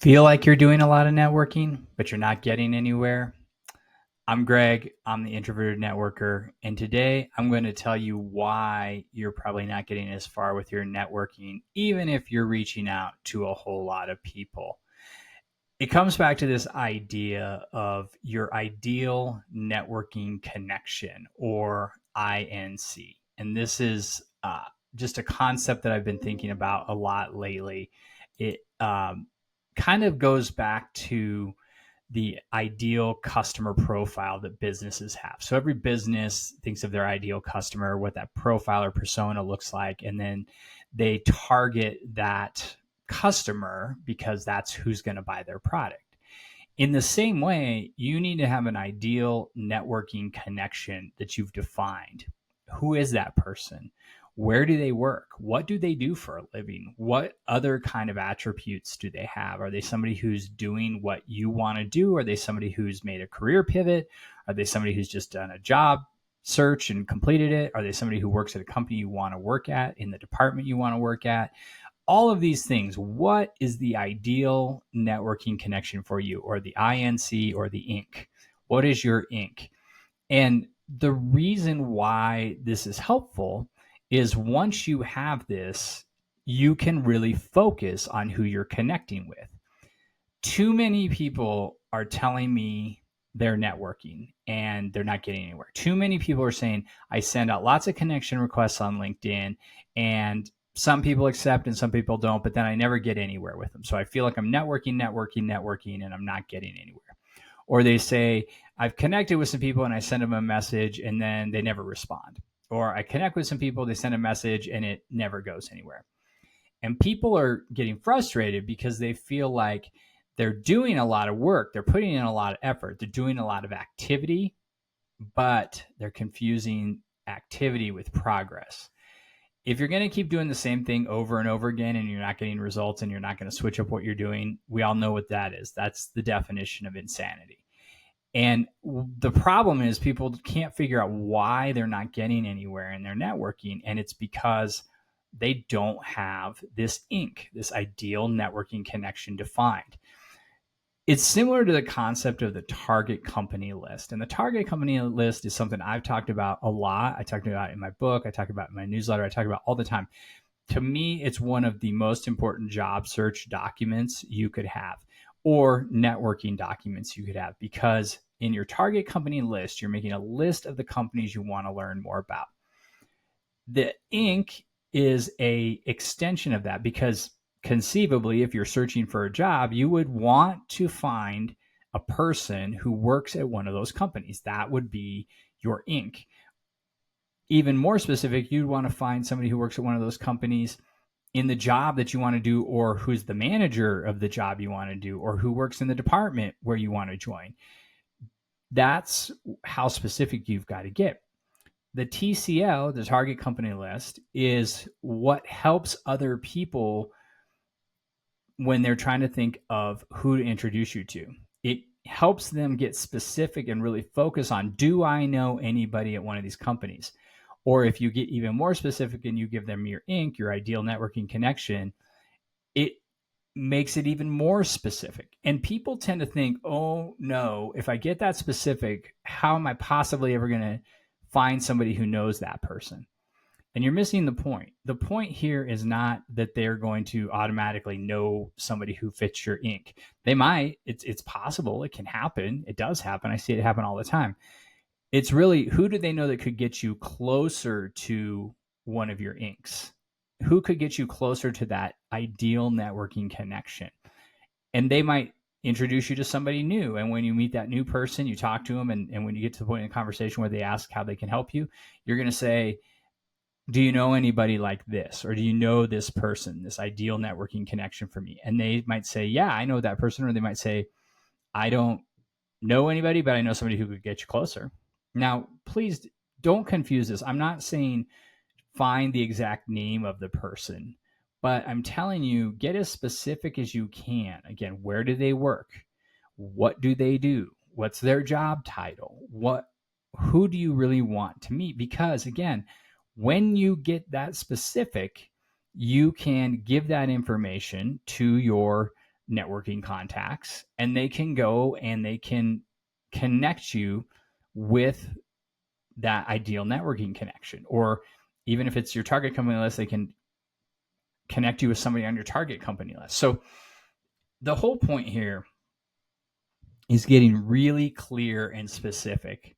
Feel like you're doing a lot of networking, but you're not getting anywhere? I'm Greg. I'm the Introverted Networker. And today I'm going to tell you why you're probably not getting as far with your networking, even if you're reaching out to a whole lot of people. It comes back to this idea of your ideal networking connection, or INC. And this is just a concept that I've been thinking about a lot lately. It kind of goes back to the ideal customer profile that businesses have. So every business thinks of their ideal customer, what that profile or persona looks like, and then they target that customer because that's who's going to buy their product. In the same way, you need to have an ideal networking connection that you've defined. Who is that person? Where do they work? What do they do for a living? What other kind of attributes do they have? Are they somebody who's doing what you want to do? Are they somebody who's made a career pivot? Are they somebody who's just done a job search and completed it? Are they somebody who works at a company you want to work at, in the department you want to work at? All of these things, what is the ideal networking connection for you, or the INC or the ink? What is your ink? And the reason why this is helpful is once you have this, you can really focus on who you're connecting with. Too many people are telling me they're networking and they're not getting anywhere. Too many people are saying, I send out lots of connection requests on LinkedIn and some people accept and some people don't, but then I never get anywhere with them. So I feel like I'm networking, and I'm not getting anywhere. Or they say, I've connected with some people and I send them a message and then they never respond. Or I connect with some people, they send a message and it never goes anywhere. And people are getting frustrated because they feel like they're doing a lot of work, they're putting in a lot of effort, they're doing a lot of activity, but they're confusing activity with progress. If you're going to keep doing the same thing over and over again and you're not getting results and you're not going to switch up what you're doing, we all know what that is. That's the definition of insanity. And the problem is people can't figure out why they're not getting anywhere in their networking. And it's because they don't have this ink, this ideal networking connection defined. It's similar to the concept of the target company list. And the target company list is something I've talked about a lot. I talked about it in my book. I talk about it in my newsletter. I talk about it all the time. To me, it's one of the most important job search documents you could have, or networking documents you could have, because in your target company list, you're making a list of the companies you want to learn more about. The ink is a extension of that, because conceivably, if you're searching for a job, you would want to find a person who works at one of those companies. That would be your ink. Even more specific, you'd want to find somebody who works at one of those companies in the job that you want to do, or who's the manager of the job you want to do, or who works in the department where you want to join. That's how specific you've got to get. The TCL, the target company list, is what helps other people when they're trying to think of who to introduce you to. It helps them get specific and really focus on, do I know anybody at one of these companies? Or if you get even more specific and you give them your ink, your ideal networking connection, it makes it even more specific. And people tend to think, oh no, if I get that specific, how am I possibly ever going to find somebody who knows that person? And you're missing the point. The point here is not that they're going to automatically know somebody who fits your ink. They might. It's possible. It can happen. It does happen. I see it happen all the time. It's really, who do they know that could get you closer to one of your inks? Who could get you closer to that ideal networking connection? And they might introduce you to somebody new. And when you meet that new person, you talk to them. And when you get to the point in the conversation where they ask how they can help you, you're going to say, do you know anybody like this? Or do you know this person, this ideal networking connection for me? And they might say, yeah, I know that person. Or they might say, I don't know anybody, but I know somebody who could get you closer. Now, please don't confuse this. I'm not saying find the exact name of the person, but I'm telling you, get as specific as you can. Again, where do they work? What do they do? What's their job title? Who do you really want to meet? Because again, when you get that specific, you can give that information to your networking contacts, and they can go and they can connect you with that ideal networking connection. Or even if it's your target company list, they can connect you with somebody on your target company list. So the whole point here is getting really clear and specific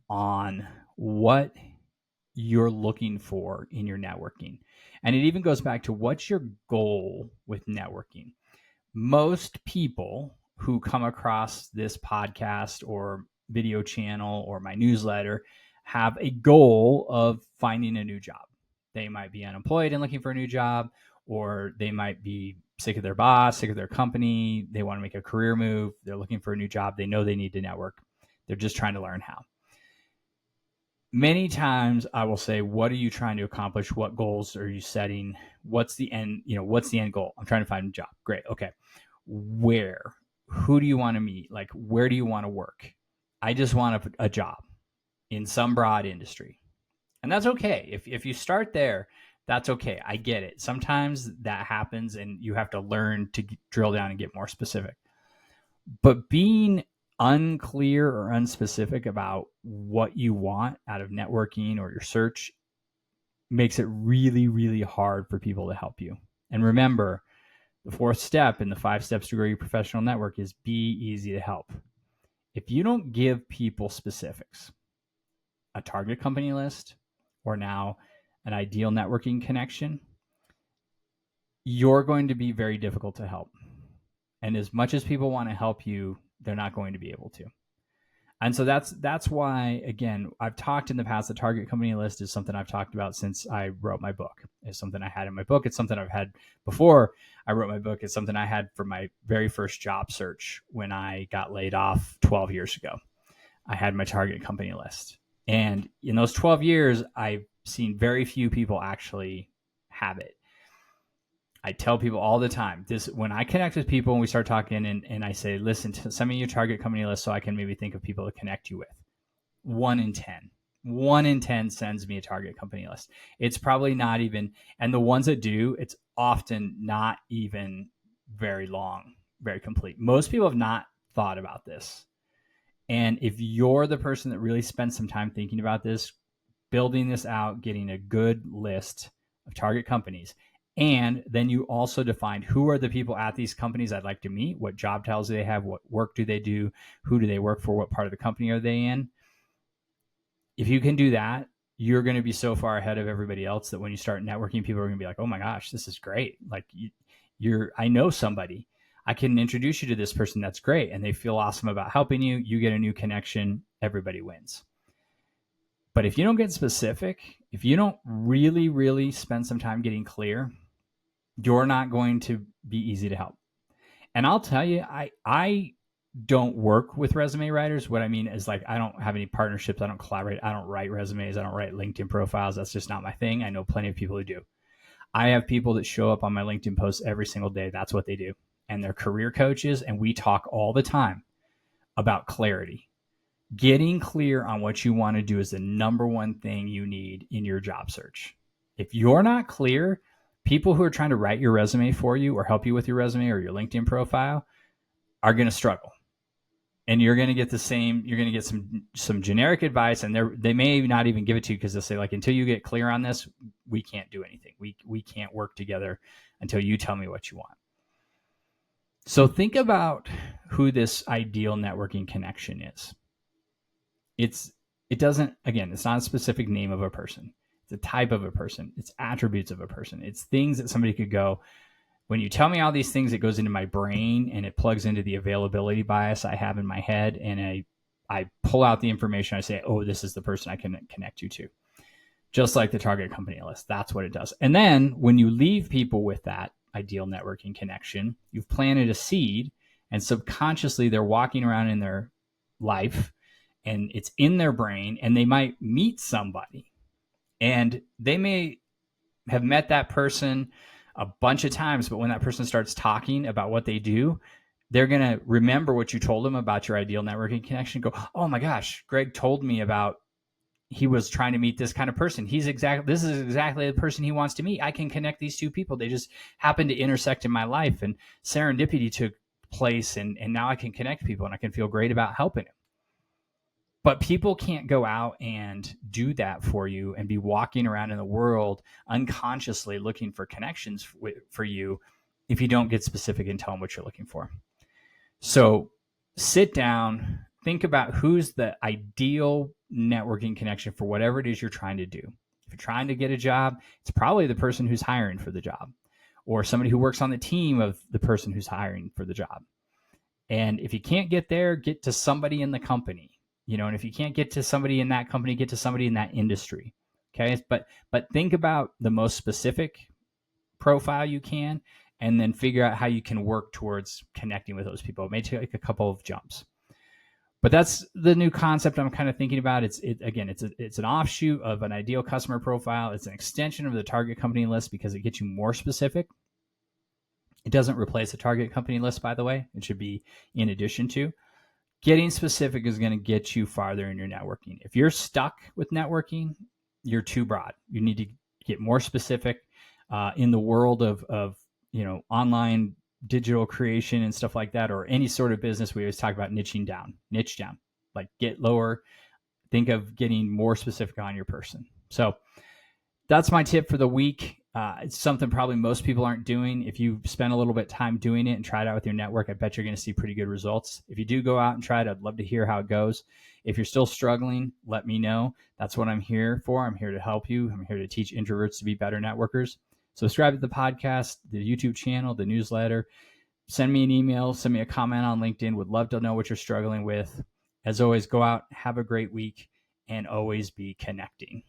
on what you're looking for in your networking. And it even goes back to, what's your goal with networking? Most people who come across this podcast or video channel or my newsletter have a goal of finding a new job. They might be unemployed and looking for a new job, or they might be sick of their boss, sick of their company. They want to make a career move. They're looking for a new job. They know they need to network. They're just trying to learn how. Many times I will say, what are you trying to accomplish? What goals are you setting? What's the end, what's the end goal? I'm trying to find a job. Great. Okay. Where? Who do you want to meet? Like, where do you want to work? I just want a job in some broad industry. And that's okay. If you start there, that's okay. I get it. Sometimes that happens and you have to learn to drill down and get more specific. But being unclear or unspecific about what you want out of networking or your search makes it really, really hard for people to help you. And remember, the fourth step in the 5 steps to grow your professional network is be easy to help. If you don't give people specifics, a target company list, or now an ideal networking connection, you're going to be very difficult to help. And as much as people want to help you, they're not going to be able to. And so that's why, again, I've talked in the past, the target company list is something I've talked about since I wrote my book. It's something I had in my book. It's something I've had before I wrote my book. It's something I had for my very first job search when I got laid off 12 years ago. I had my target company list. And in those 12 years, I've seen very few people actually have it. I tell people all the time, when I connect with people and we start talking and I say, listen, send me your target company list so I can maybe think of people to connect you with. 1 in 10 sends me a target company list. It's probably not even, and the ones that do, it's often not even very long, very complete. Most people have not thought about this. And if you're the person that really spends some time thinking about this, building this out, getting a good list of target companies, and then you also define who are the people at these companies I'd like to meet, what job titles do they have, what work do they do, who do they work for, what part of the company are they in. If you can do that, you're going to be so far ahead of everybody else that when you start networking, people are going to be like, oh my gosh, this is great. Like I know somebody. I can introduce you to this person. That's great. And they feel awesome about helping you. You get a new connection. Everybody wins. But if you don't get specific, if you don't really, really spend some time getting clear, you're not going to be easy to help. And I'll tell you, I don't work with resume writers. What I mean is, like, I don't have any partnerships. I don't collaborate. I don't write resumes. I don't write LinkedIn profiles. That's just not my thing. I know plenty of people who do. I have people that show up on my LinkedIn posts every single day. That's what they do. And they're career coaches. And we talk all the time about clarity. Getting clear on what you want to do is the number one thing you need in your job search. If you're not clear, people who are trying to write your resume for you or help you with your resume or your LinkedIn profile are going to struggle. And you're going to get you're going to get some generic advice, and they may not even give it to you because they'll say, like, until you get clear on this, we can't do anything. We can't work together until you tell me what you want. So think about who this ideal networking connection is. It's not a specific name of a person. It's a type of a person. It's attributes of a person. It's things that somebody could go, when you tell me all these things, it goes into my brain and it plugs into the availability bias I have in my head. And I pull out the information. I say, oh, this is the person I can connect you to. Just like the target company list. That's what it does. And then when you leave people with that ideal networking connection, you've planted a seed, and subconsciously they're walking around in their life and it's in their brain, and they might meet somebody, and they may have met that person a bunch of times, but when that person starts talking about what they do, they're going to remember what you told them about your ideal networking connection. Go, oh my gosh, Greg told me about he was trying to meet this kind of person. This is exactly the person he wants to meet. I can connect these two people. They just happen to intersect in my life, and serendipity took place, and now I can connect people, and I can feel great about helping them. But people can't go out and do that for you and be walking around in the world unconsciously looking for connections for you if you don't get specific and tell them what you're looking for. So sit down, think about who's the ideal networking connection for whatever it is you're trying to do. If you're trying to get a job, it's probably the person who's hiring for the job, or somebody who works on the team of the person who's hiring for the job. And if you can't get there, get to somebody in the company. And if you can't get to somebody in that company, get to somebody in that industry. Okay. But think about the most specific profile you can, and then figure out how you can work towards connecting with those people. It may take a couple of jumps, but that's the new concept I'm kind of thinking about. It's an offshoot of an ideal customer profile. It's an extension of the target company list because it gets you more specific. It doesn't replace the target company list, by the way. It should be in addition to. Getting specific is going to get you farther in your networking. If you're stuck with networking, you're too broad. You need to get more specific. In the world of online digital creation and stuff like that, or any sort of business, we always talk about niche down, like get lower. Think of getting more specific on your person. So that's my tip for the week. It's something probably most people aren't doing. If you spend a little bit of time doing it and try it out with your network, I bet you're going to see pretty good results. If you do go out and try it, I'd love to hear how it goes. If you're still struggling, let me know. That's what I'm here for. I'm here to help you. I'm here to teach introverts to be better networkers. So subscribe to the podcast, the YouTube channel, the newsletter. Send me an email. Send me a comment on LinkedIn. Would love to know what you're struggling with. As always, go out, have a great week, and always be connecting.